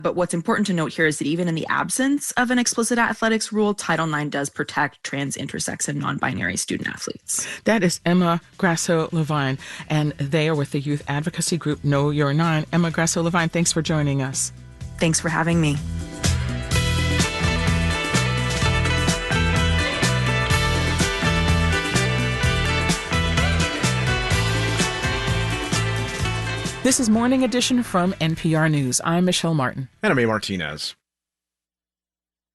But what's important to note here is that even in the absence of an explicit athletics rule, Title IX does protect trans, intersex, and non-binary student athletes. That is Emma Grasso-Levine, and they are with the youth advocacy group Know Your Nine. Emma Grasso-Levine, thanks for joining us. Thanks for having me. This is Morning Edition from NPR News. I'm Michelle Martin. And I'm A. Martinez.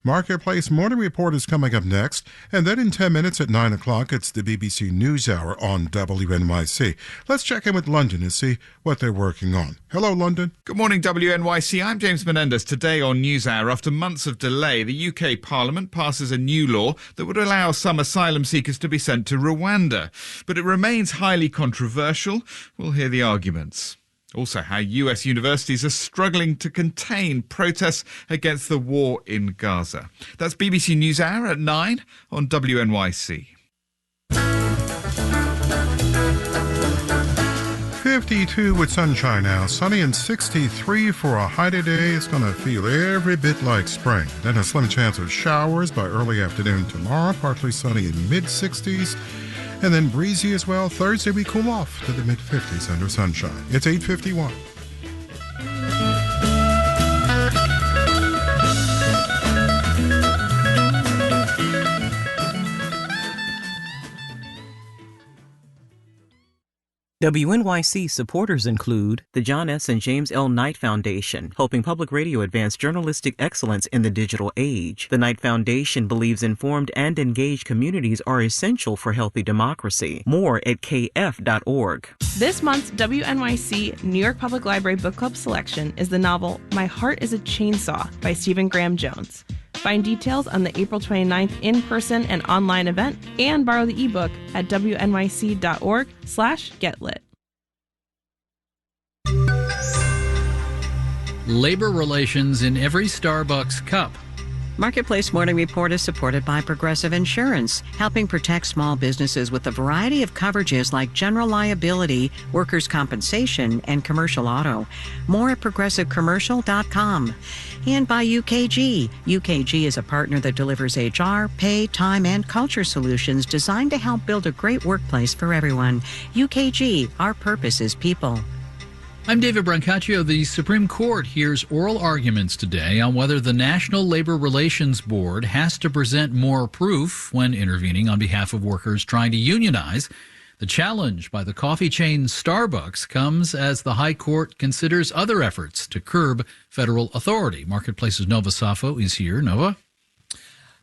Marketplace Morning Report is coming up next, and then in 10 minutes at 9 o'clock, it's the BBC NewsHour on WNYC. Let's check in with London and see what they're working on. Hello, London. Good morning, WNYC. I'm James Menendez. Today on NewsHour, after months of delay, the UK Parliament passes a new law that would allow some asylum seekers to be sent to Rwanda. But it remains highly controversial. We'll hear the arguments. Also, how US universities are struggling to contain protests against the war in Gaza. That's BBC NewsHour at 9 on WNYC. 52 with sunshine now, sunny and 63 for a high today. It's going to feel every bit like spring. Then a slim chance of showers by early afternoon tomorrow, partly sunny in mid-60s. And then breezy as well. Thursday we cool off to the mid-50s under sunshine. It's 8:51. WNYC supporters include the John S. and James L. Knight Foundation, helping public radio advance journalistic excellence in the digital age. The Knight Foundation believes informed and engaged communities are essential for healthy democracy. More at kf.org. This month's WNYC New York Public Library Book Club selection is the novel My Heart is a Chainsaw by Stephen Graham Jones. Find details on the April 29th in-person and online event and borrow the ebook at wnyc.org/getlit. Labor relations in every Starbucks cup. Marketplace Morning Report is supported by Progressive Insurance, helping protect small businesses with a variety of coverages like general liability, workers' compensation, and commercial auto. More at progressivecommercial.com. And by UKG. UKG is a partner that delivers HR, pay, time, and culture solutions designed to help build a great workplace for everyone. UKG, our purpose is people. I'm David Brancaccio. The Supreme Court hears oral arguments today on whether the National Labor Relations Board has to present more proof when intervening on behalf of workers trying to unionize. The challenge by the coffee chain Starbucks comes as the High Court considers other efforts to curb federal authority. Marketplace's Nova Safo is here. Nova?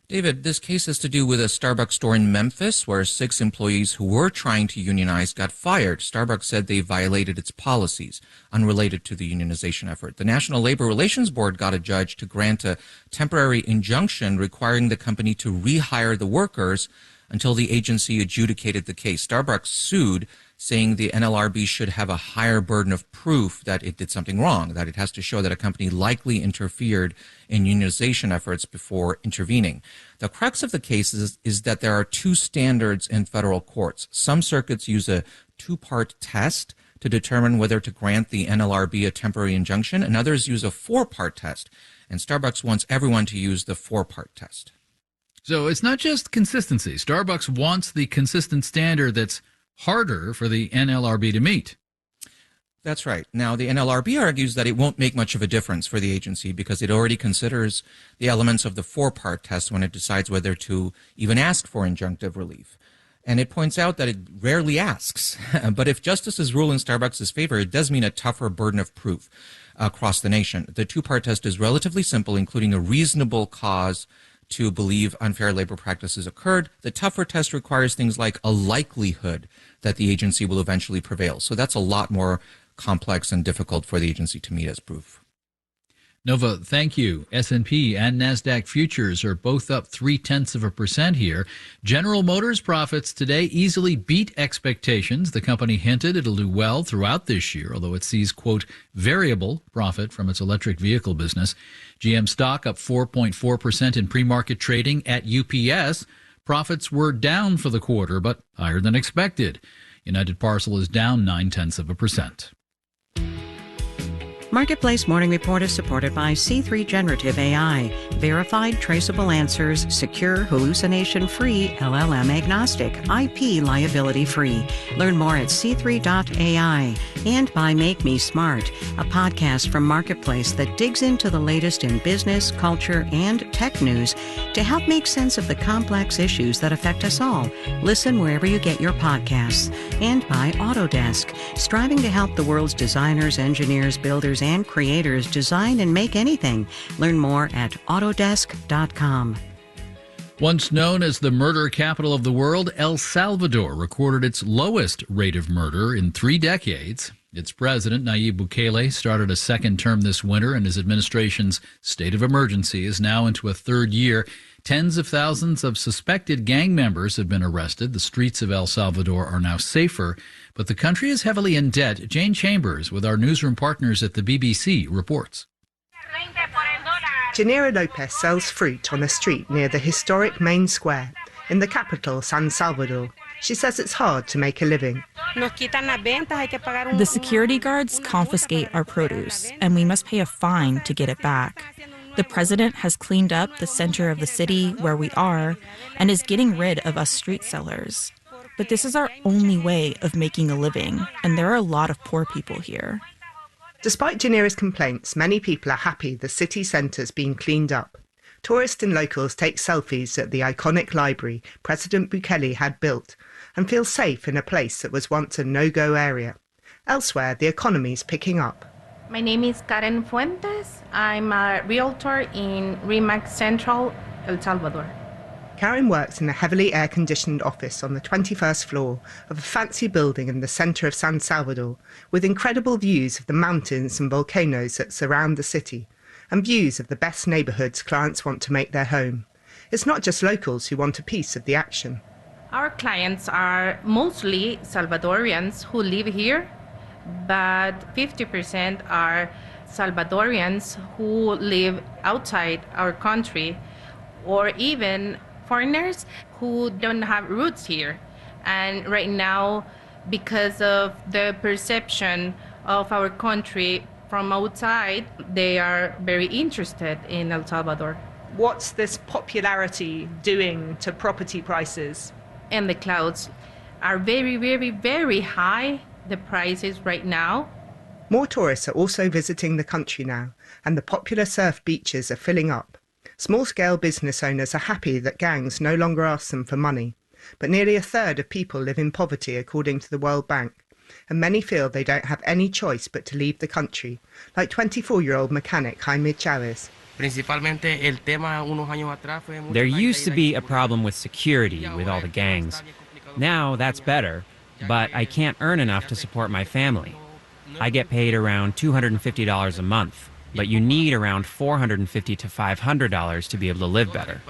David, this case has to do with a Starbucks store in Memphis where 6 employees who were trying to unionize got fired. Starbucks said they violated its policies, unrelated to the unionization effort. The National Labor Relations Board got a judge to grant a temporary injunction requiring the company to rehire the workers until the agency adjudicated the case. Starbucks sued, saying the NLRB should have a higher burden of proof that it did something wrong, that it has to show that a company likely interfered in unionization efforts before intervening. The crux of the case is that there are 2 standards in federal courts. Some circuits use a 2-part test to determine whether to grant the NLRB a temporary injunction, and others use a 4-part test. And Starbucks wants everyone to use the 4-part test. So it's not just consistency. Starbucks wants the consistent standard that's harder for the NLRB to meet. That's right. Now, the NLRB argues that it won't make much of a difference for the agency because it already considers the elements of the 4-part test when it decides whether to even ask for injunctive relief. And it points out that it rarely asks. But if justices rule in Starbucks' favor, it does mean a tougher burden of proof across the nation. The 2-part test is relatively simple, including a reasonable cause to believe unfair labor practices occurred. The tougher test requires things like a likelihood that the agency will eventually prevail. So that's a lot more complex and difficult for the agency to meet as proof. Nova, thank you. S&P and NASDAQ futures are both up 0.3% here. General Motors profits today easily beat expectations. The company hinted it'll do well throughout this year, although it sees, quote, variable profit from its electric vehicle business. GM stock up 4.4% in pre-market trading at UPS. Profits were down for the quarter, but higher than expected. United Parcel is down 0.9%. Marketplace Morning Report is supported by C3 Generative AI. Verified, traceable answers, secure, hallucination-free, LLM-agnostic, IP liability-free. Learn more at c3.ai. And by Make Me Smart, a podcast from Marketplace that digs into the latest in business, culture, and tech news to help make sense of the complex issues that affect us all. Listen wherever you get your podcasts. And by Autodesk, striving to help the world's designers, engineers, builders, and creators design and make anything. Learn more at Autodesk.com. Once known as the murder capital of the world, El Salvador recorded its lowest rate of murder in 3 decades. Its president, Nayib Bukele, started a second term this winter, and his administration's state of emergency is now into a third year. Tens of thousands of suspected gang members have been arrested. The streets of El Salvador are now safer, but the country is heavily in debt. Jane Chambers, with our newsroom partners at the BBC, reports. Janira Lopez sells fruit on a street near the historic main square in the capital, San Salvador. She says it's hard to make a living. The security guards confiscate our produce, and we must pay a fine to get it back. The president has cleaned up the center of the city where we are and is getting rid of us street sellers. But this is our only way of making a living, and there are a lot of poor people here. Despite Janira's complaints, many people are happy the city centre's been cleaned up. Tourists and locals take selfies at the iconic library President Bukele had built and feel safe in a place that was once a no-go area. Elsewhere, the economy's picking up. My name is Karen Fuentes. I'm a realtor in RE/MAX Central, El Salvador. Karen works in a heavily air-conditioned office on the 21st floor of a fancy building in the centre of San Salvador, with incredible views of the mountains and volcanoes that surround the city, and views of the best neighbourhoods clients want to make their home. It's not just locals who want a piece of the action. Our clients are mostly Salvadorians who live here, but 50% are Salvadorians who live outside our country, or even foreigners who don't have roots here. And right now, because of the perception of our country from outside, they are very interested in El Salvador. What's this popularity doing to property prices? And the clouds are very, very, very high, the prices right now. More tourists are also visiting the country now, and the popular surf beaches are filling up. Small-scale business owners are happy that gangs no longer ask them for money, but nearly a third of people live in poverty, according to the World Bank, and many feel they don't have any choice but to leave the country, like 24-year-old mechanic Jaime Chavez. There used to be a problem with security with all the gangs. Now that's better, but I can't earn enough to support my family. I get paid around $250 a month, but you need around $450 to $500 to be able to live better.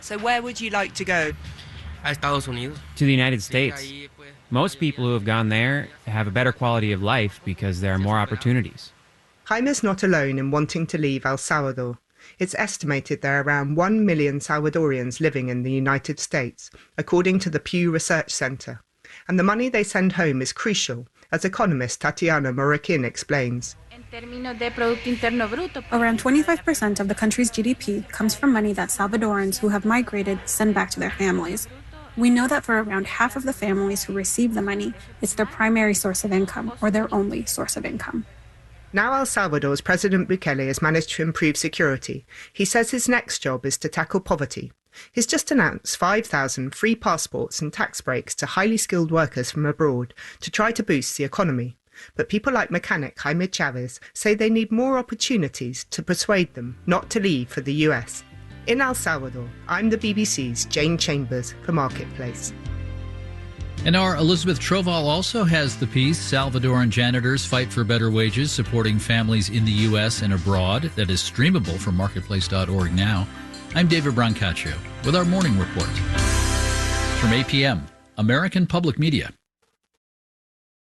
So where would you like to go? To the United States. Most people who have gone there have a better quality of life because there are more opportunities. Jaime's not alone in wanting to leave El Salvador. It's estimated there are around 1 million Salvadorians living in the United States, according to the Pew Research Center. And the money they send home is crucial, as economist Tatiana Morakin explains. Around 25% of the country's GDP comes from money that Salvadorans who have migrated send back to their families. We know that for around half of the families who receive the money, it's their primary source of income or their only source of income. Now El Salvador's President Bukele has managed to improve security. He says his next job is to tackle poverty. He's just announced 5,000 free passports and tax breaks to highly skilled workers from abroad to try to boost the economy. But people like mechanic Jaime Chavez say they need more opportunities to persuade them not to leave for the US. In El Salvador, I'm the BBC's Jane Chambers for Marketplace. And our Elizabeth Troval also has the piece, Salvadoran Janitors Fight for Better Wages, Supporting Families in the U.S. and Abroad, that is streamable from marketplace.org now. I'm David Brancaccio with our morning report. From 8 p.m., American Public Media.